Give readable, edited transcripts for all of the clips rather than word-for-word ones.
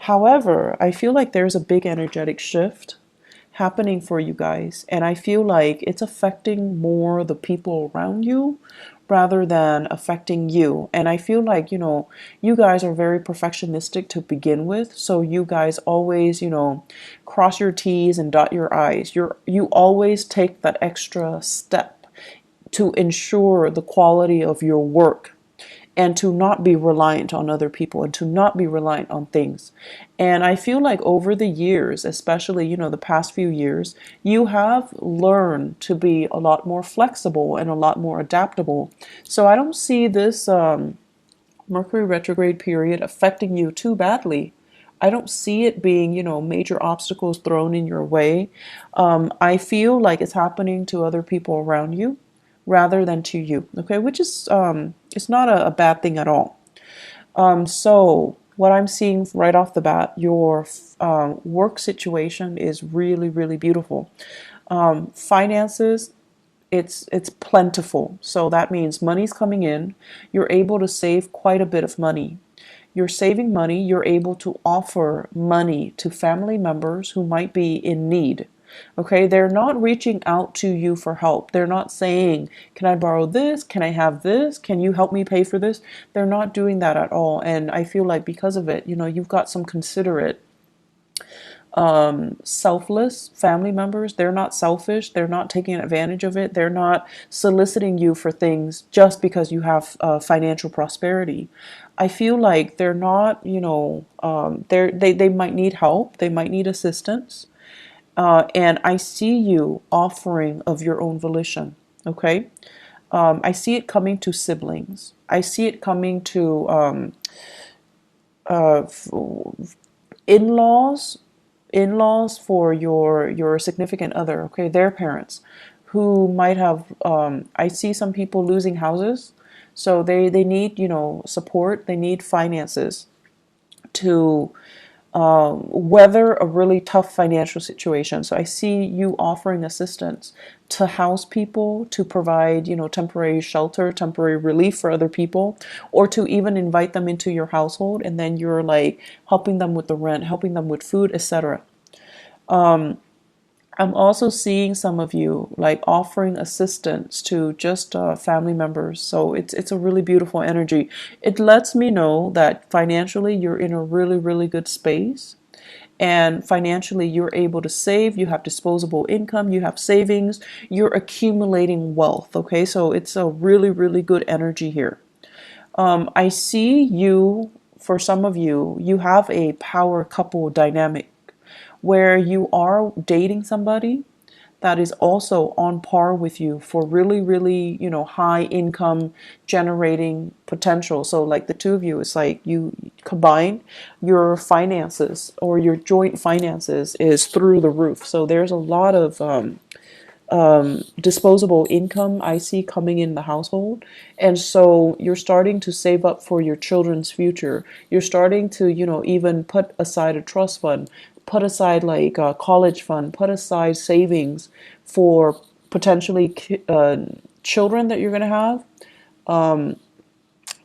However, I feel like there's a big energetic shift happening for you guys, and I feel like it's affecting more the people around you rather than affecting you. And I feel like, you guys are very perfectionistic to begin with, so you guys always, cross your T's and dot your I's. You always take that extra step to ensure the quality of your work, and to not be reliant on other people, and to not be reliant on things. And I feel like over the years, especially, the past few years, you have learned to be a lot more flexible and a lot more adaptable. So I don't see this Mercury retrograde period affecting you too badly. I don't see it being, major obstacles thrown in your way. I feel like it's happening to other people around you rather than to you, okay? Which is, it's not a bad thing at all. So what I'm seeing right off the bat, your work situation is really, really beautiful. Finances, it's plentiful. So that means money's coming in. You're able to save quite a bit of money. You're saving money. You're able to offer money to family members who might be in need. Okay, they're not reaching out to you for help. They're not saying, can I borrow this? Can I have this? Can you help me pay for this? They're not doing that at all. And I feel like because of it, you've got some considerate, selfless family members. They're not selfish. They're not taking advantage of it. They're not soliciting you for things just because you have financial prosperity. I feel like they're not, they might need help. They might need assistance. And I see you offering of your own volition. Okay. I see it coming to siblings. I see it coming to uh, in-laws, in-laws for your significant other. Okay, their parents, who might have. I see some people losing houses, so they need, support. They need finances to weather a really tough financial situation. So I see you offering assistance to house people, to provide, temporary shelter, temporary relief for other people, or to even invite them into your household, and then you're like helping them with the rent, helping them with food, etc. I'm also seeing some of you like offering assistance to just family members. So it's a really beautiful energy. It lets me know that financially you're in a really, really good space. And financially you're able to save, you have disposable income, you have savings, you're accumulating wealth. Okay, so it's a really, really good energy here. I see you, for some of you, you have a power couple dynamic where you are dating somebody that is also on par with you for really, really, high income generating potential. So like the two of you, it's like you combine your finances, or your joint finances is through the roof. So there's a lot of disposable income I see coming in the household. And so you're starting to save up for your children's future. You're starting to, even put aside a trust fund, put aside like a college fund, put aside savings for potentially children that you're going to have,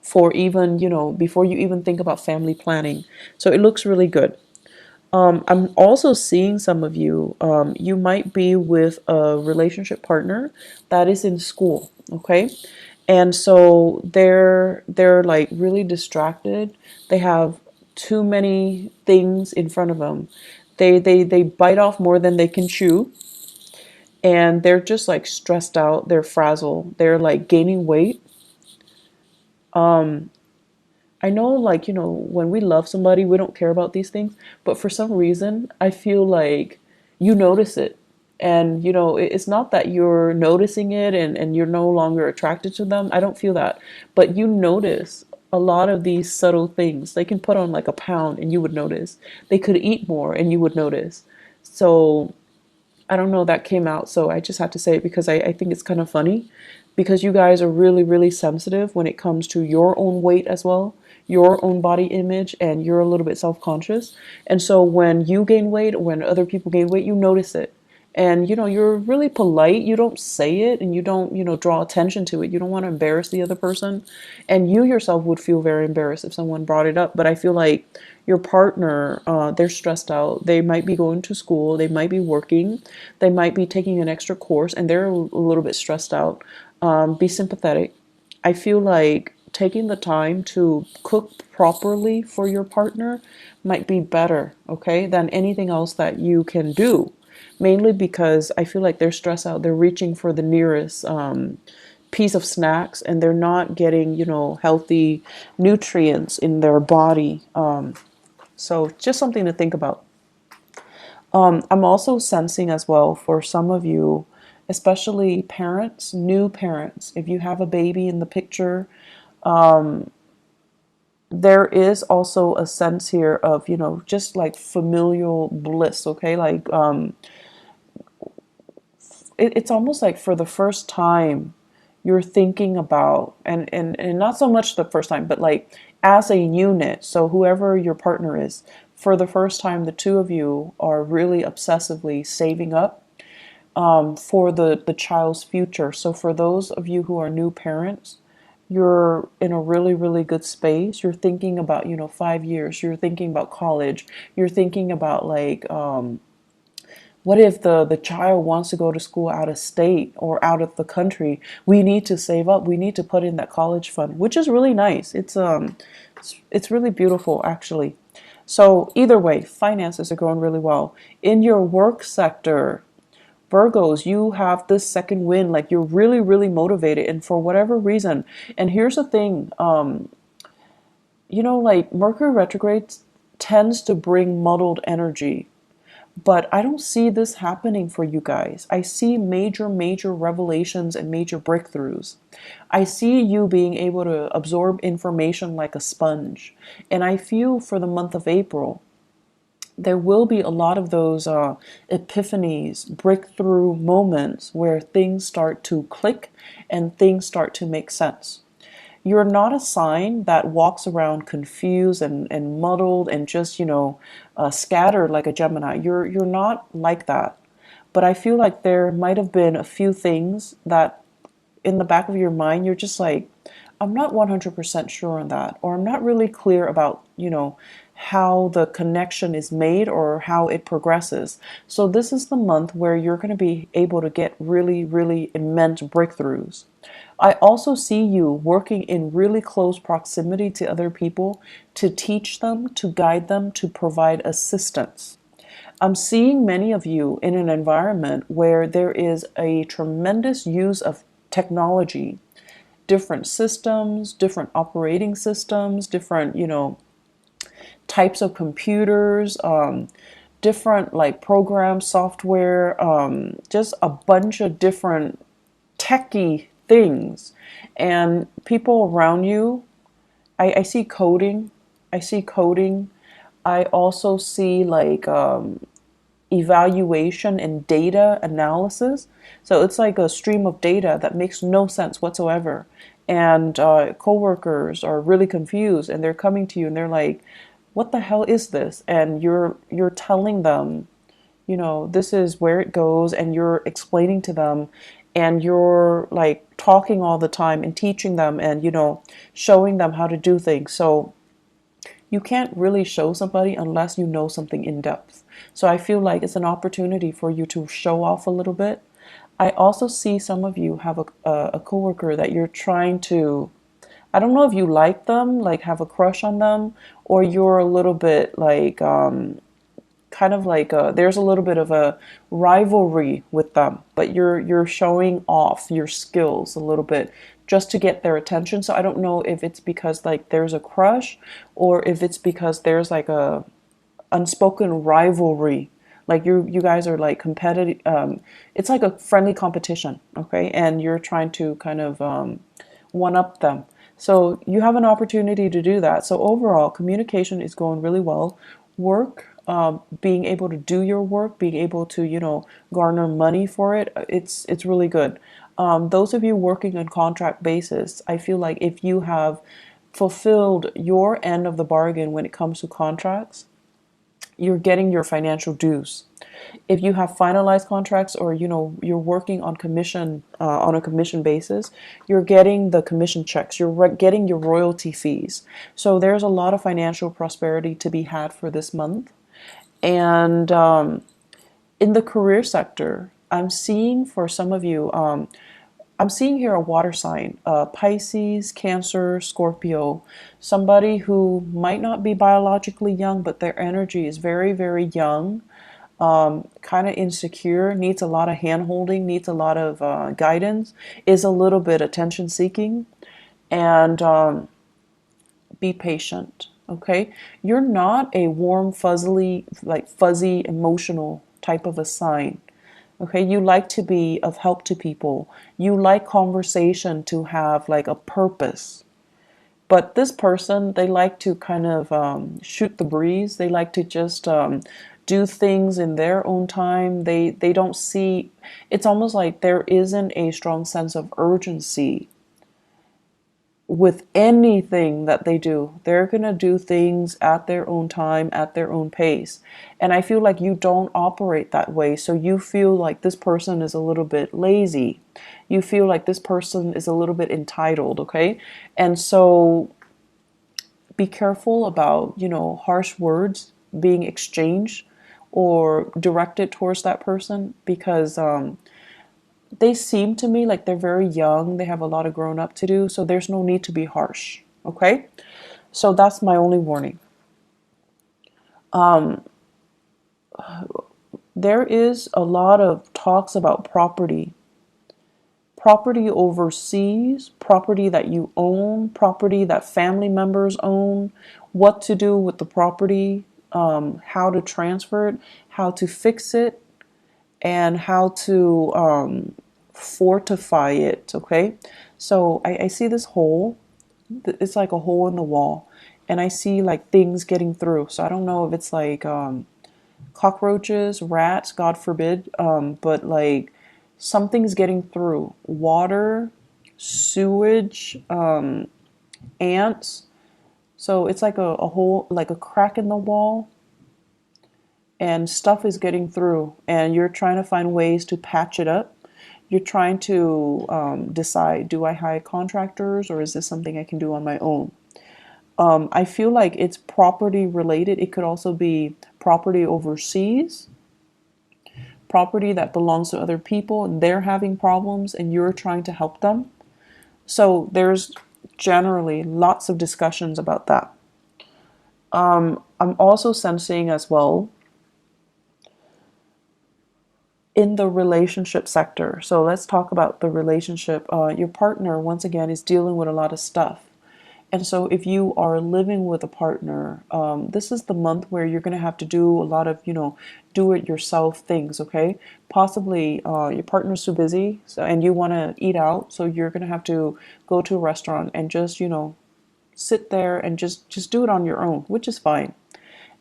for even, before you even think about family planning. So it looks really good. I'm also seeing some of you, you might be with a relationship partner that is in school, okay? And so they're like really distracted. They have too many things in front of them. They bite off more than they can chew, and they're just like stressed out. They're frazzled. They're like gaining weight. I know, like, when we love somebody, we don't care about these things, but for some reason, I feel like you notice it. And, it's not that you're noticing it and you're no longer attracted to them. I don't feel that. But you notice a lot of these subtle things. They can put on like a pound and you would notice. They could eat more and you would notice. So I don't know, that came out. So I just had to say it because I think it's kind of funny, because you guys are really, really sensitive when it comes to your own weight as well, your own body image, and you're a little bit self-conscious. And so when you gain weight, when other people gain weight, you notice it. And you're really polite. You don't say it, and you don't draw attention to it. You don't want to embarrass the other person, and you yourself would feel very embarrassed if someone brought it up. But I feel like your partner, they're stressed out. They might be going to school, they might be working, they might be taking an extra course, and they're a little bit stressed out. Be sympathetic. I feel like taking the time to cook properly for your partner might be better, okay, than anything else that you can do. Mainly because I feel like they're stressed out. They're reaching for the nearest piece of snacks, and they're not getting, healthy nutrients in their body. So just something to think about. I'm also sensing as well for some of you, especially parents, new parents, if you have a baby in the picture, there is also a sense here of, just like familial bliss, okay? Like, it's almost like for the first time you're thinking about, and not so much the first time, but like as a unit, so whoever your partner is, for the first time the two of you are really obsessively saving up for the child's future. So for those of you who are new parents, you're in a really, really good space. You're thinking about, 5 years. You're thinking about college. You're thinking about like, what if the child wants to go to school out of state or out of the country? We need to save up. We need to put in that college fund, which is really nice. It's really beautiful actually. So either way, finances are going really well. In your work sector, Virgos, you have this second wind, like you're really, really motivated, and for whatever reason. And here's the thing, like Mercury retrograde tends to bring muddled energy. But I don't see this happening for you guys. I see major, major revelations and major breakthroughs. I see you being able to absorb information like a sponge. And I feel for the month of April, there will be a lot of those epiphanies, breakthrough moments where things start to click and things start to make sense. You're not a sign that walks around confused and muddled and just, scattered like a Gemini. You're not like that. But I feel like there might have been a few things that in the back of your mind, you're just like, I'm not 100% sure on that, or I'm not really clear about, how the connection is made or how it progresses. So this is the month where you're going to be able to get really, really immense breakthroughs. I also see you working in really close proximity to other people to teach them, to guide them, to provide assistance. I'm seeing many of you in an environment where there is a tremendous use of technology, different systems, different operating systems, different, types of computers, different like programs, software, just a bunch of different techie things. And people around you, I see coding. I see coding. I also see like evaluation and data analysis. So it's like a stream of data that makes no sense whatsoever. And coworkers are really confused, and they're coming to you and they're like, what the hell is this? And you're telling them, this is where it goes, and you're explaining to them, and you're like talking all the time and teaching them, and showing them how to do things. So you can't really show somebody unless you know something in depth. So I feel like it's an opportunity for you to show off a little bit. I also see some of you have a coworker that you're trying to, I don't know if you like them, like have a crush on them, or you're a little bit like, kind of like there's a little bit of a rivalry with them, but you're showing off your skills a little bit just to get their attention. So I don't know if it's because like there's a crush, or if it's because there's like a unspoken rivalry. Like you guys are like competitive. It's like a friendly competition, okay? And you're trying to kind of one up them. So you have an opportunity to do that. So overall, communication is going really well. Work, being able to do your work, being able to, garner money for it, it's really good. Those of you working on contract basis, I feel like if you have fulfilled your end of the bargain when it comes to contracts, You're getting your financial dues. If you have finalized contracts, or you're working on commission, on a commission basis, you're getting the commission checks, you're getting your royalty fees. So there's a lot of financial prosperity to be had for this month. And in the career sector, I'm seeing for some of you, I'm seeing here a water sign, Pisces, Cancer, Scorpio, somebody who might not be biologically young, but their energy is very, very young, kind of insecure, needs a lot of hand holding, needs a lot of guidance, is a little bit attention seeking, and be patient. Okay, you're not a warm, fuzzy, emotional type of a sign. Okay, you like to be of help to people. You like conversation to have like a purpose. But this person, they like to kind of shoot the breeze. They like to just do things in their own time. They don't see, it's almost like there isn't a strong sense of urgency with anything that they do. They're going to do things at their own time, at their own pace. And I feel like you don't operate that way. So you feel like this person is a little bit lazy. You feel like this person is a little bit entitled, okay? And so be careful about, harsh words being exchanged or directed towards that person, because they seem to me like they're very young. They have a lot of grown up to do. So there's no need to be harsh. Okay. So that's my only warning. There is a lot of talks about property overseas, property that you own, property that family members own, what to do with the property, how to transfer it, how to fix it, and how to fortify it. Okay, so I see this hole. It's like a hole in the wall, and I see like things getting through. So I don't know if it's like cockroaches, rats, God forbid, but like something's getting through. Water, sewage, ants. So it's like a hole, like a crack in the wall, and stuff is getting through, and you're trying to find ways to patch it up. You're trying to decide, do I hire contractors, or is this something I can do on my own? I feel like it's property related. It could also be property overseas, property that belongs to other people, and they're having problems and you're trying to help them. So there's generally lots of discussions about that. I'm also sensing as well in the relationship sector. So let's talk about the relationship. Your partner, once again, is dealing with a lot of stuff. And so if you are living with a partner, this is the month where you're going to have to do a lot of, do it yourself things, okay? Possibly your partner's too busy, and you want to eat out, so you're going to have to go to a restaurant and just, sit there and just do it on your own, which is fine.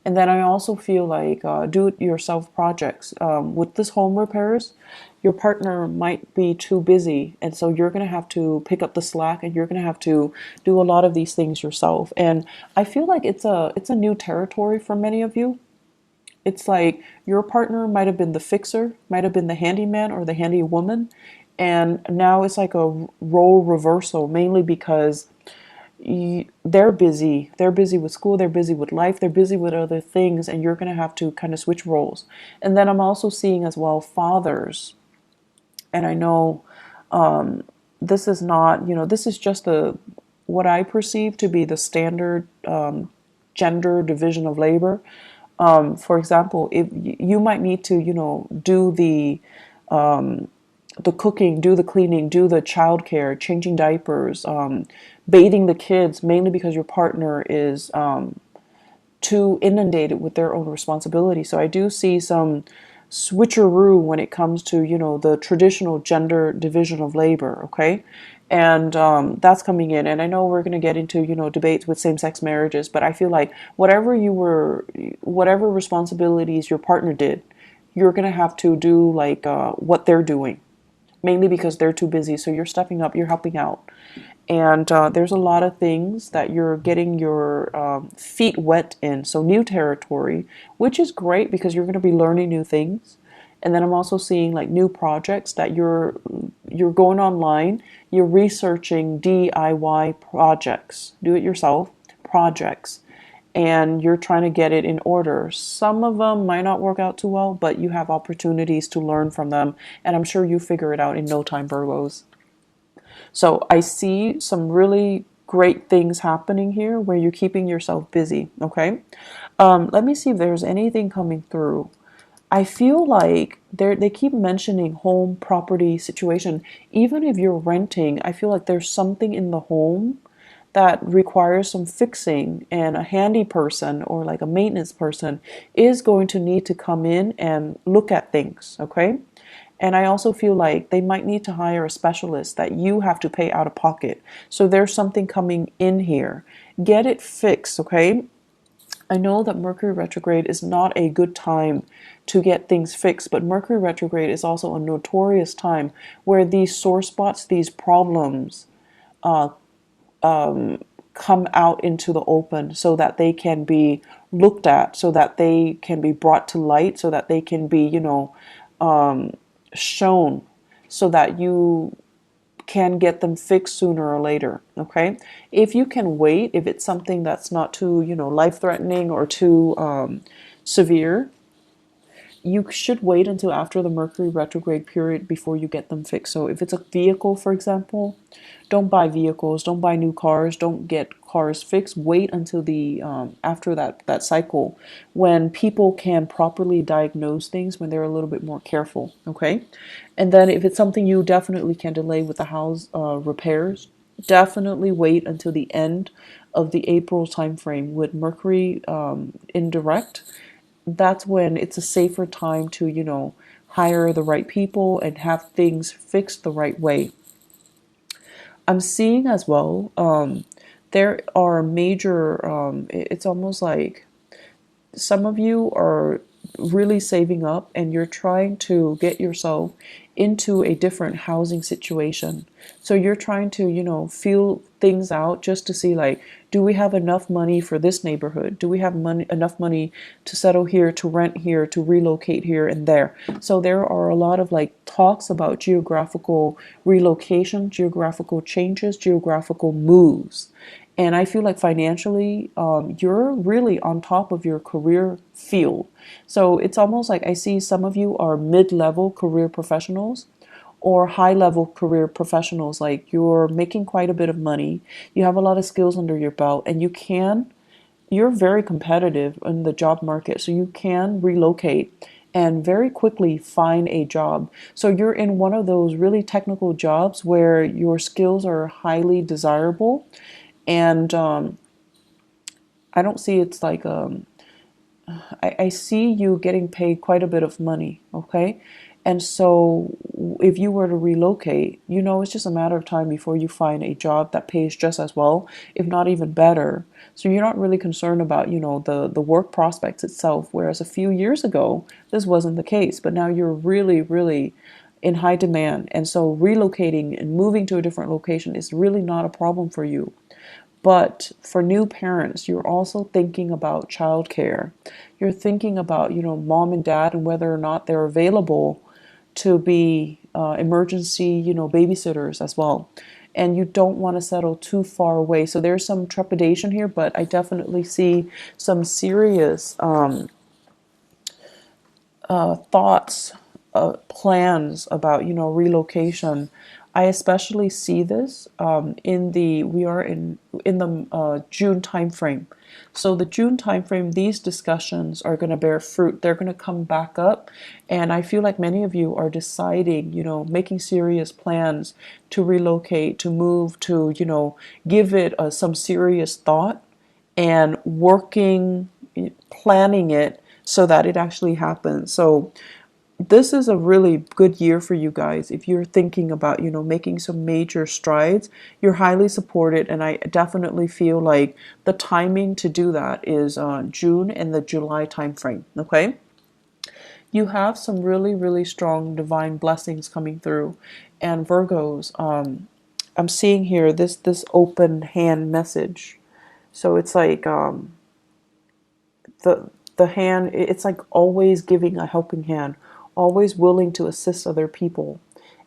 And then I also feel like do-it-yourself projects. With this home repairs, your partner might be too busy, and so you're going to have to pick up the slack, and you're going to have to do a lot of these things yourself. And I feel like it's a new territory for many of you. It's like your partner might have been the fixer, might have been the handyman or the handy woman, and now it's like a role reversal, mainly because they're busy. They're busy with school, they're busy with life, they're busy with other things, and you're going to have to kind of switch roles. And then I'm also seeing as well fathers. And I know this is not, this is just what I perceive to be the standard gender division of labor. For example, if you might need to, do the cooking, do the cleaning, do the childcare, changing diapers, bathing the kids, mainly because your partner is too inundated with their own responsibility. So I do see some switcheroo when it comes to, the traditional gender division of labor, okay? And that's coming in. And I know we're going to get into, debates with same-sex marriages, but I feel like whatever responsibilities your partner did, you're going to have to do like what they're doing, mainly because they're too busy. So you're stepping up, you're helping out. And there's a lot of things that you're getting your feet wet in. So new territory, which is great because you're going to be learning new things. And then I'm also seeing like new projects that you're going online, you're researching DIY projects, do it yourself projects, and you're trying to get it in order. Some of them might not work out too well, but you have opportunities to learn from them, and I'm sure you figure it out in no time, Virgos. So I see some really great things happening here where you're keeping yourself busy. Okay. Let me see if there's anything coming through. I feel like they keep mentioning home property situation. Even if you're renting, I feel like there's something in the home that requires some fixing, and a handy person or like a maintenance person is going to need to come in and look at things. Okay. And I also feel like they might need to hire a specialist that you have to pay out of pocket. So there's something coming in here. Get it fixed, okay? I know that Mercury retrograde is not a good time to get things fixed, but Mercury retrograde is also a notorious time where these sore spots, these problems, come out into the open so that they can be looked at, so that they can be brought to light, so that they can be, shown, so that you can get them fixed sooner or later. Okay, if you can wait, if it's something that's not too life threatening or too severe, you should wait until after the Mercury retrograde period before you get them fixed. So if it's a vehicle, for example, don't buy vehicles, don't buy new cars, don't get cars fixed. Wait until the after that cycle, when people can properly diagnose things, when they're a little bit more careful. Okay, and then if it's something you definitely can delay with the house repairs, definitely wait until the end of the April time frame with Mercury indirect. That's when it's a safer time to, hire the right people and have things fixed the right way. I'm seeing as well, there are major, it's almost like some of you are really saving up and you're trying to get yourself into a different housing situation. So you're trying to, feel things out just to see, like, do we have enough money for this neighborhood? Do we have enough money to settle here, to rent here, to relocate here and there? So there are a lot of like talks about geographical relocation, geographical changes, geographical moves. And I feel like financially, you're really on top of your career field. So it's almost like I see some of you are mid-level career professionals or high-level career professionals. Like you're making quite a bit of money, you have a lot of skills under your belt, and you're very competitive in the job market. So you can relocate and very quickly find a job. So you're in one of those really technical jobs where your skills are highly desirable, and I don't see it's like I see you getting paid quite a bit of money, okay? And so if you were to relocate, it's just a matter of time before you find a job that pays just as well, if not even better. So you're not really concerned about, the work prospects itself, whereas a few years ago, this wasn't the case. But now you're really, really in high demand. And so relocating and moving to a different location is really not a problem for you. But for new parents, you're also thinking about childcare. You're thinking about, mom and dad and whether or not they're available to be emergency, babysitters as well. And you don't want to settle too far away. So there's some trepidation here, but I definitely see some serious thoughts, plans about relocation. I especially see this we are in the June timeframe. So the June timeframe, these discussions are going to bear fruit. They're going to come back up, and I feel like many of you are deciding, making serious plans to relocate, to move, to give it some serious thought and working, planning it so that it actually happens. So this is a really good year for you guys. If you're thinking about, making some major strides, you're highly supported. And I definitely feel like the timing to do that is June and the July timeframe. Okay. You have some really, really strong divine blessings coming through. And Virgos, I'm seeing here this open hand message. So it's like the hand, it's like always giving a helping hand, always willing to assist other people.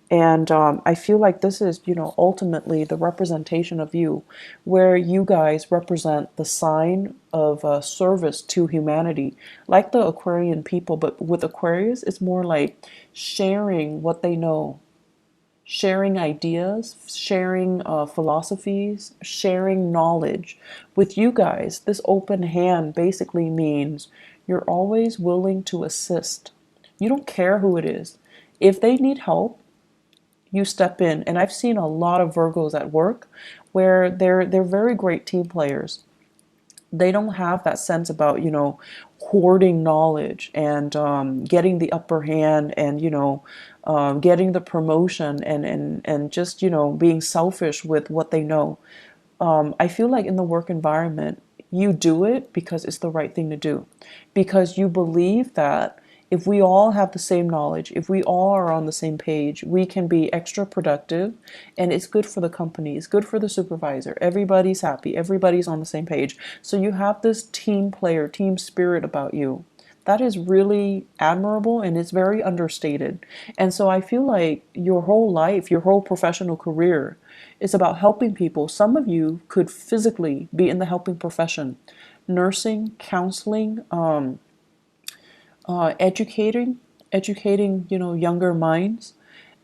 And I feel like this is, ultimately the representation of you, where you guys represent the sign of service to humanity, like the Aquarian people. But with Aquarius, it's more like sharing what they know, sharing ideas, sharing philosophies, sharing knowledge. With you guys, this open hand basically means you're always willing to assist. You don't care who it is. If they need help, you step in. And I've seen a lot of Virgos at work where they're very great team players. They don't have that sense about, hoarding knowledge and getting the upper hand and, getting the promotion and just, being selfish with what they know. I feel like in the work environment, you do it because it's the right thing to do. Because you believe that if we all have the same knowledge, if we all are on the same page, we can be extra productive, and it's good for the company, it's good for the supervisor. Everybody's happy, everybody's on the same page. So you have this team player, team spirit about you. That is really admirable, and it's very understated. And so I feel like your whole life, your whole professional career is about helping people. Some of you could physically be in the helping profession, nursing, counseling, educating, younger minds.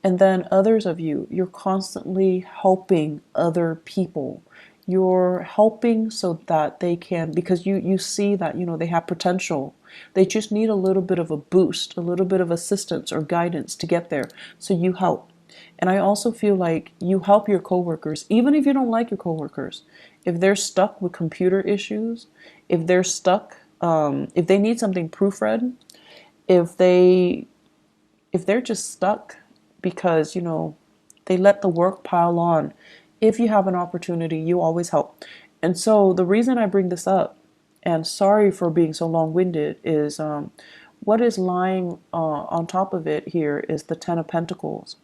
And then others of you, you're constantly helping other people. You're helping so that they can, because you see that, they have potential. They just need a little bit of a boost, a little bit of assistance or guidance to get there. So you help. And I also feel like you help your coworkers, even if you don't like your coworkers. If they're stuck with computer issues, if they're stuck, if they need something proofread, if they if they're just stuck because they let the work pile on, if you have an opportunity, you always help. And so the reason I bring this up, and sorry for being so long-winded, is what is lying on top of it here is the Ten of Pentacles,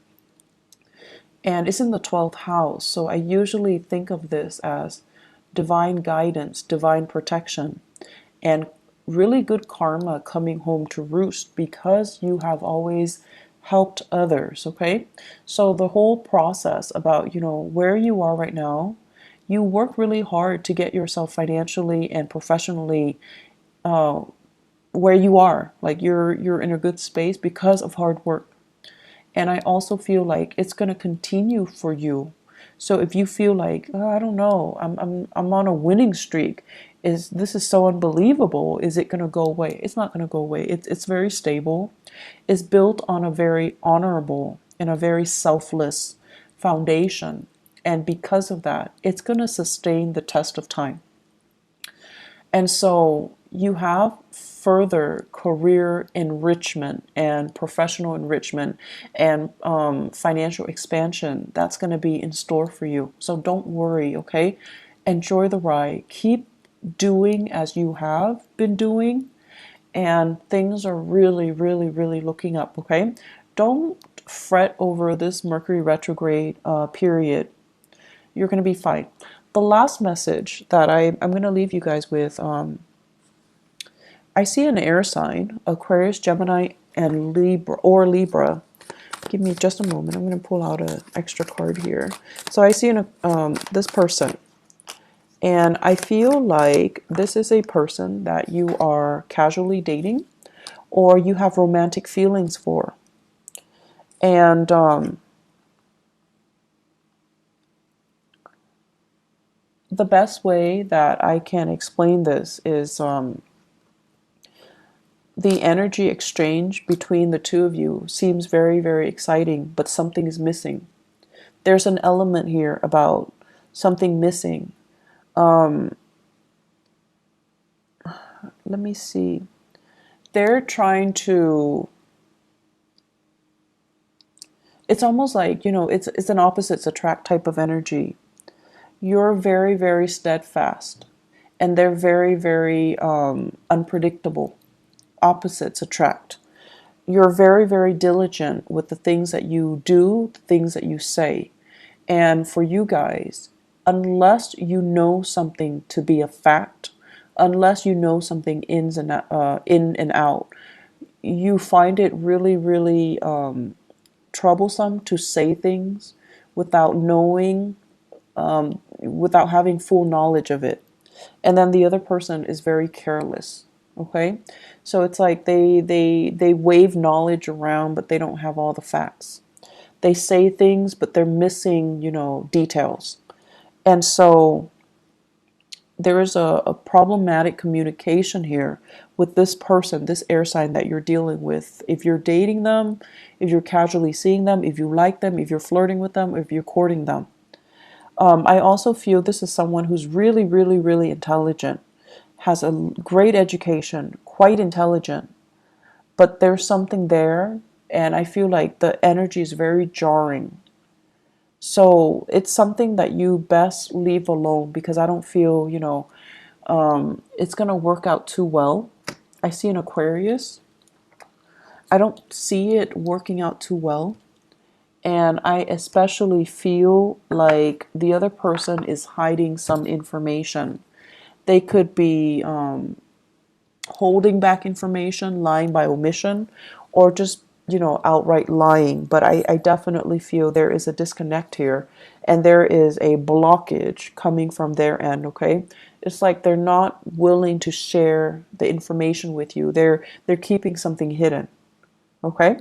and it's in the 12th house. So I usually think of this as divine guidance, divine protection, and really good karma coming home to roost because you have always helped others. Okay, so the whole process about where you are right now, you work really hard to get yourself financially and professionally where you are. Like you're in a good space because of hard work. And I also feel like it's going to continue for you. So if you feel like, oh, I don't know, I'm on a winning streak, this is so unbelievable, is it going to go away? It's not going to go away. It's very stable. It's built on a very honorable and a very selfless foundation. And because of that, it's going to sustain the test of time. And so you have further career enrichment and professional enrichment and financial expansion that's going to be in store for you. So don't worry, okay? Enjoy the ride. Keep doing as you have been doing, and things are really, really, really looking up, okay? Don't fret over this Mercury retrograde period. You're going to be fine. The last message that I'm going to leave you guys with, I see an air sign, Aquarius, Gemini, and Libra. Give me just a moment. I'm going to pull out an extra card here. So I see this person, and I feel like this is a person that you are casually dating or you have romantic feelings for. And the best way that I can explain this is the energy exchange between the two of you seems very, very exciting, but something is missing. There's an element here about something missing. Let me see. They're trying to, it's almost like, it's an opposites attract type of energy. You're very, very steadfast, and they're very, very unpredictable. Opposites attract. You're very, very diligent with the things that you do, the things that you say. And for you guys, unless you know something to be a fact, unless you know something in and out, you find it really, really troublesome to say things without knowing, without having full knowledge of it. And then the other person is very careless. Okay, so it's like they wave knowledge around, but they don't have all the facts. They say things, but they're missing, details. And so there is a problematic communication here with this person, this air sign that you're dealing with. If you're dating them, if you're casually seeing them, if you like them, if you're flirting with them, if you're courting them. I also feel this is someone who's really, really, really intelligent, has a great education, quite intelligent, but there's something there, and I feel like the energy is very jarring. So it's something that you best leave alone because I don't feel, it's going to work out too well. I see an Aquarius. I don't see it working out too well. And I especially feel like the other person is hiding some information. They could be holding back information, lying by omission, or just, outright lying. But I definitely feel there is a disconnect here and there is a blockage coming from their end, okay? It's like they're not willing to share the information with you. They're keeping something hidden, okay?